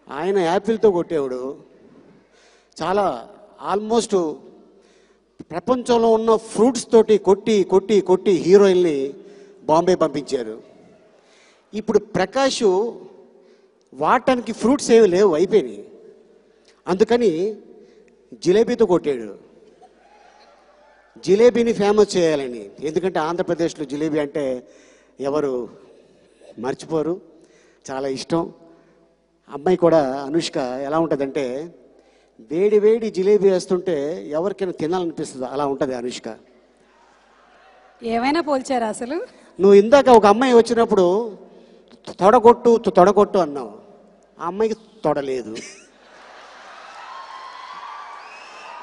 ఆయన యాపిల్తో కొట్టేవాడు. చాలా ఆల్మోస్ట్ ప్రపంచంలో ఉన్న ఫ్రూట్స్ తోటి కొట్టి కొట్టి కొట్టి హీరోయిన్ని బాంబే పంపించారు. ఇప్పుడు ప్రకాష్ వాడటానికి ఫ్రూట్స్ ఏమి లేవు, అయిపోయినాయి. అందుకని జిలేబీతో కొట్టాడు, జిలేబీని ఫేమస్ చేయాలని. ఎందుకంటే ఆంధ్రప్రదేశ్లో జిలేబీ అంటే ఎవరు మర్చిపోరు, చాలా ఇష్టం. అమ్మాయి కూడా అనుష్క ఎలా ఉంటుందంటే వేడి వేడి జిలేబీ వేస్తుంటే ఎవరికైనా తినాలనిపిస్తుంది, అలా ఉంటుంది అనుష్క. ఏమైనా పోల్చారా అసలు? నువ్వు ఇందాక ఒక అమ్మాయి వచ్చినప్పుడు తొడగొట్టు తొడగొట్టు అన్నావు, ఆ అమ్మాయికి తొడలేదు.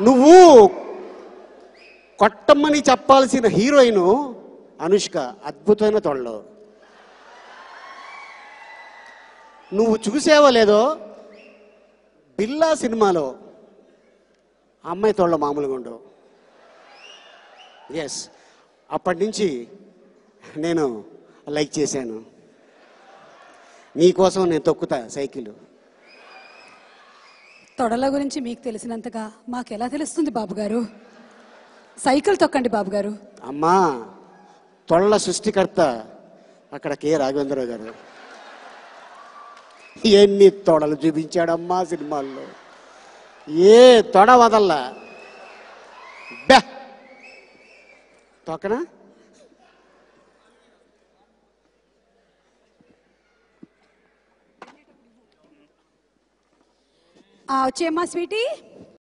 నువ్వు కొట్టమ్మని చెప్పాల్సిన హీరోయిన్ అనుష్క అద్భుతమైన తొడలో. నువ్వు చూసావో లేదో బిల్లా సినిమాలో అమ్మాయి తోళ్ళ మామూలుగా ఉండవు. ఎస్, అప్పటి నుంచి నేను లైక్ చేశాను. నీకోసం నేను తొక్కుతా సైకిల్. తొడల గురించి మీకు తెలిసినంతగా మాకెలా తెలుస్తుంది బాబుగారు? సైకిల్ తొక్కండి బాబుగారు. అమ్మా, తొళ్ళ సృష్టికర్త అక్కడ కె రాఘవేంద్రరావు గారు ఎన్ని తొడలు చూపించాడమ్మా సినిమాల్లో, ఏ తొడ వదల్లా. బే తొక్కనా? వచ్చేమ్మా స్వీటీ.